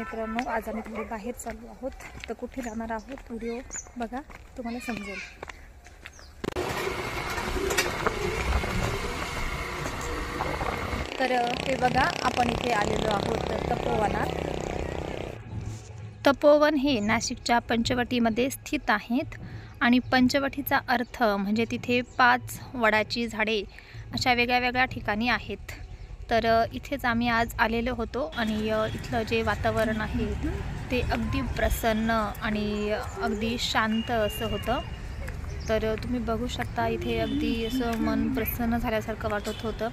मित्रांनो, आज आम्ही थोडे बाहेर चाललो आहोत. तर कुठे जाणार आहोत व्हिडिओ बघा, तुम्हाला समजेल. तर हे बघा, आपण इथे आलेलो आहोत तपोवनात. तपोवन हे नाशिकच्या पंचवटीमध्ये स्थित आहेत आणि पंचवटीचा अर्थ म्हणजे तिथे 5 वडाची झाडे अशा वेगळ्या वेगळ्या ठिकाणी आहेत. तर इथेच आम्ही आज आलेलो होतो आणि इथलं जे वातावरण आहे ते अगदी प्रसन्न आणि अगदी शांत असं होतं. तर तुम्ही बघू शकता, इथे अगदी असं मन प्रसन्न झाल्यासारखं वाटत होतं.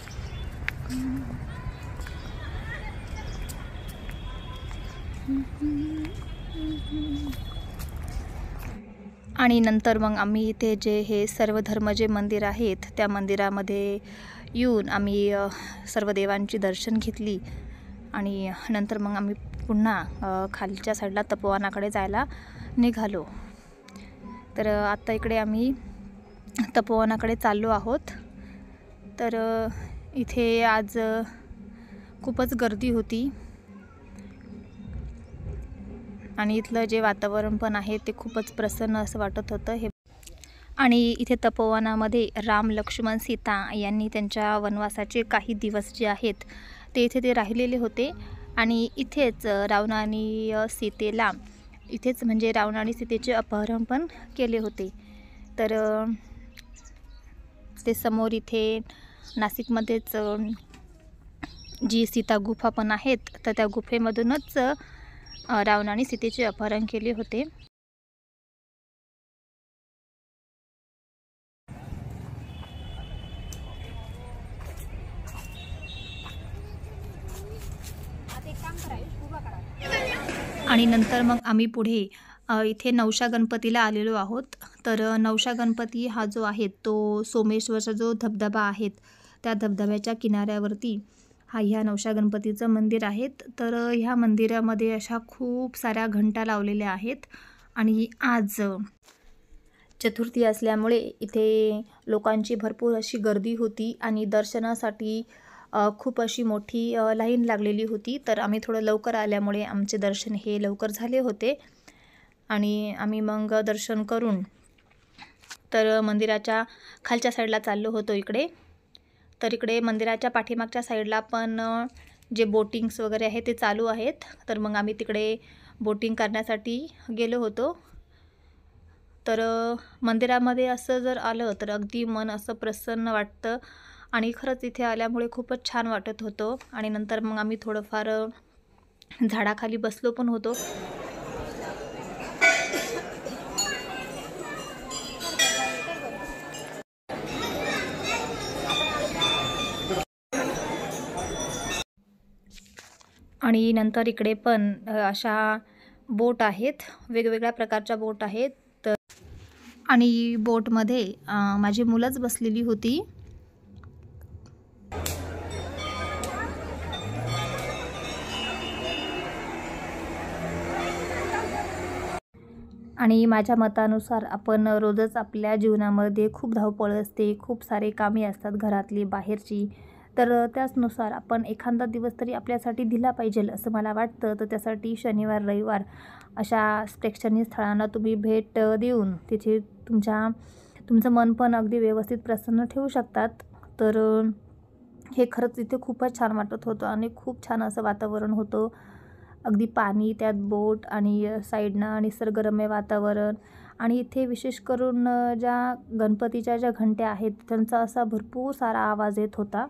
आणि नंतर मग आम्ही इथे जे हे सर्वधर्म जे मंदिर आहेत त्या मंदिरामध्ये येऊन आम्ही सर्व देवांची दर्शन घेतली आणि नंतर मग आम्ही पुन्हा खालच्या साईडला तपोवनाकडे जायला निघालो. तर आत्ता इकडे आम्ही तपोवनाकडे चाललो आहोत. तर इथे आज खूपच गर्दी होती आणि इथलं जे वातावरण पण आहे ते खूपच प्रसन्न असं वाटत होतं. हे आणि इथे तपोवनामध्ये राम, लक्ष्मण, सीता यांनी त्यांच्या वनवासाचे काही दिवस जे आहेत ते इथे ते राहिलेले होते आणि इथेच रावणाने सीतेला इथेच म्हणजे रावणाने सीतेचे अपहरण पण केले होते. तर ते समोर इथे नाशिकमध्येच जी सीता गुफा पण आहेत तर त्या गुफेमधूनच रावणाने सीतेचे अपहरण केले होते. आणि नंतर मग आम्ही पुढे इथे नवशा गणपतीला आलेलो आहोत. तर नवशा गणपती हा जो आहे तो सोमेश्वरचा जो धबधबा आहेत त्या धबधब्याच्या किनाऱ्यावरती ह्या नवशा गणपतीचं मंदिर आहेत. तर ह्या मंदिरामध्ये अशा खूप साऱ्या घंटा लावलेल्या आहेत आणि आज चतुर्थी असल्यामुळे इथे लोकांची भरपूर अशी गर्दी होती आणि दर्शनासाठी खूप अशी मोठी लाईन लागलेली होती. तर आम्ही थोडं लवकर आल्यामुळे आमचे दर्शन हे लवकर झाले होते आणि आम्ही मग दर्शन करून तर मंदिराच्या खालच्या साईडला चाललो होतो इकडे. तर इकडे मंदिराच्या पाठीमागच्या साईडला पण जे बोटिंग्स वगैरे आहे ते चालू आहेत. तर मग आम्ही तिकडे बोटिंग करण्यासाठी गेलो होतो. तर मंदिरामध्ये असं जर आलं तर अगदी मन असं प्रसन्न वाटतं आणि खरंच इथे आल्यामुळे खूपच छान वाटत होतं. आणि नंतर मग आम्ही थोडंफार झाडाखाली बसलो पण होतो. आणि नंतर इकडे पण अशा बोट आहेत, वेगवेगळ्या प्रकारच्या बोट आहेत. तर आणि बोटमध्ये माझी मुलंच बसलेली होती. आणि माझ्या मतानुसार आपण रोजच आपल्या जीवनामध्ये खूप धावपळ असते, खूप सारे कामे असतात घरातली, बाहेरची. तर त्याचनुसार आपण एखादा दिवस तरी आपल्यासाठी दिला पाहिजे असं मला वाटतं. तर त्यासाठी शनिवार, रविवार अशा प्रेक्षणीय स्थळांना तुम्ही भेट देऊन तिथे तुमचं मन पण अगदी व्यवस्थित प्रसन्न ठेवू शकतात. तर हे खरंच इथे खूपच छान वाटत होतं आणि खूप छान असं वातावरण होतं. अगदी पाणी, त्यात बोट आणि साईडनं निसर्गरम्य वातावरण. आणि इथे विशेष करून ज्या गणपतीच्या ज्या घंट्या आहेत त्यांचा असा भरपूर सारा आवाज येत होता.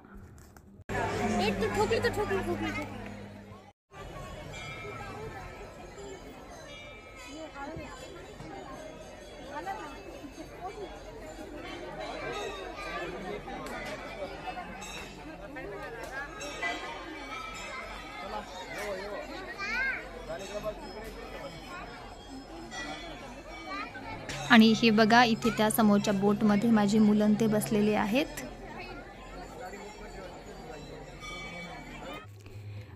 आणि हे बघा, इथे त्या समोरच्या बोटमध्ये माझी मुलं ते बसलेले आहेत.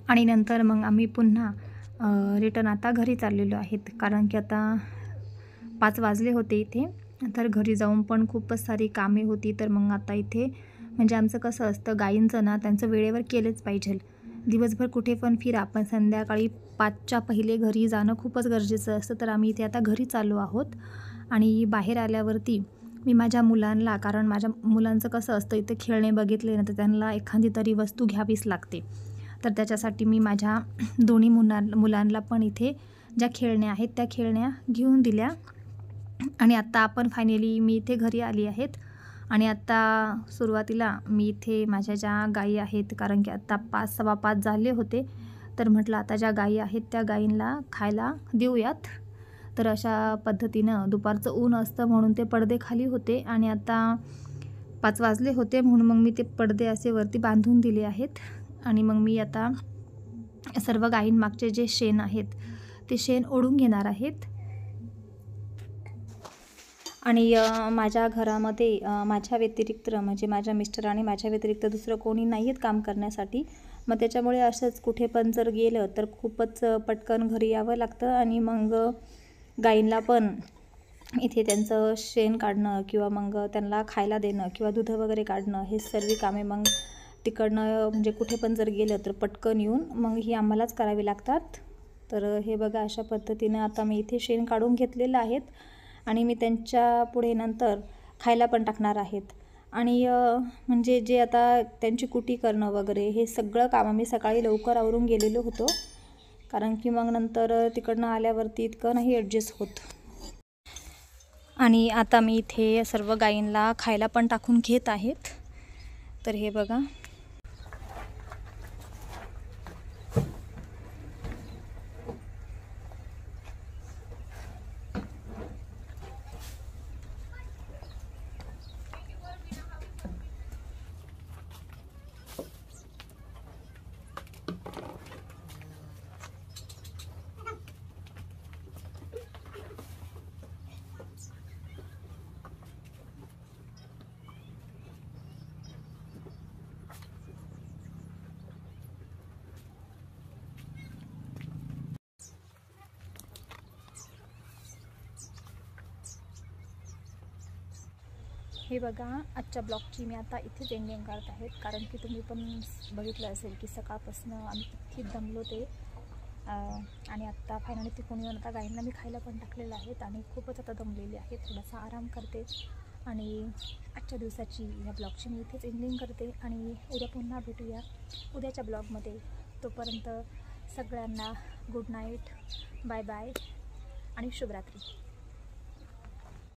आणि नंतर मग आम्ही पुन्हा रिटर्न आता घरी चाललेलो आहेत, कारण की आता 5 वाजले होते इथे. तर घरी जाऊन पण खूपच सारी कामे होती. तर मग आता इथे म्हणजे आमचं कसं असतं, गायींचं ना त्यांचं वेळेवर केलंच पाहिजे. दिवसभर कुठे पण फिरा, पण संध्याकाळी 5च्या पहिले घरी जाणं खूपच गरजेचं असतं. तर आम्ही इथे आता घरी चाललो आहोत आणि बाहेर आल्यावरती मी माझ्या मुलांना, कारण माझ्या मुलांचं कसं असतं, इथे खेळणे बघितले ना तर त्यांना एखादी तरी वस्तू घ्यावीच लागते. तर त्याच्यासाठी मी माझ्या दोन्ही मुलांना पण इथे ज्या खेळण्या आहेत त्या खेळण्या घेऊन दिल्या. आणि आत्ता आपण फायनली मी इथे घरी आली आहेत. आणि आत्ता सुरुवातीला मी इथे माझ्या ज्या गायी आहेत, कारण की आत्ता 5, 5:15 झाले होते, तर म्हटलं आता ज्या गायी आहेत त्या गायींना खायला देऊयात. तर अशा पद्धतीनं दुपारचं ऊन असतं म्हणून ते पडदे खाली होते आणि आता 5 वाजले होते म्हणून मग मी ते पडदे असे वरती बांधून दिले आहेत. आणि मग मी आता सर्व गायींमागचे जे शेण आहेत ते शेण ओढून घेणार आहेत. आणि माझ्या घरामध्ये माझ्या व्यतिरिक्त, म्हणजे माझ्या मिस्टर आणि माझ्या व्यतिरिक्त दुसरं कोणी नाही आहेत काम करण्यासाठी. मग त्याच्यामुळे असंच कुठे पण जर गेलं तर खूपच पटकन घरी यावं लागतं. आणि मग गायींना पण इथे त्यांचं शेण काढणं किंवा मग त्यांना खायला देणं किंवा दूध वगैरे काढणं, हे सर्व कामे मग तिकडनं, म्हणजे कुठे पण जर गेलं तर पटकन येऊन मग ही आम्हालाच करावी लागतात. तर हे बघा, अशा पद्धतीनं आता मी इथे शेण काढून घेतलेलं आहेत आणि मी त्यांच्या पुढे नंतर खायला पण टाकणार आहेत. आणि म्हणजे जे आता त्यांची कुटी करणं वगैरे हे सगळं काम आम्ही सकाळी लवकर आवरून गेलेलो होतो, कारण की मग नंतर तिकडनं आल्यावरती इतकं नाही ॲडजस्ट होत. आणि आता मी इथे सर्व गायींना खायला पण टाकून घेत आहेत. तर हे बघा, हे बघा, आजच्या ब्लॉगची मी आता इथेच एंडिंग करत आहेत, कारण की तुम्ही पण बघितलं असेल की सकाळपासून आम्ही किती दमलो ते. आणि आत्ता फायनली ते कोणी आता गायींना मी खायला पण टाकलेलं आहेत आणि खूपच आता दमलेली आहे, थोडासा आराम करते. आणि आजच्या दिवसाची ह्या ब्लॉगची मी इथेच एंडिंग करते आणि उद्या पुन्हा भेटूया उद्याच्या ब्लॉगमध्ये. तोपर्यंत सगळ्यांना गुड नाईट, बाय बाय आणि शुभरात्री.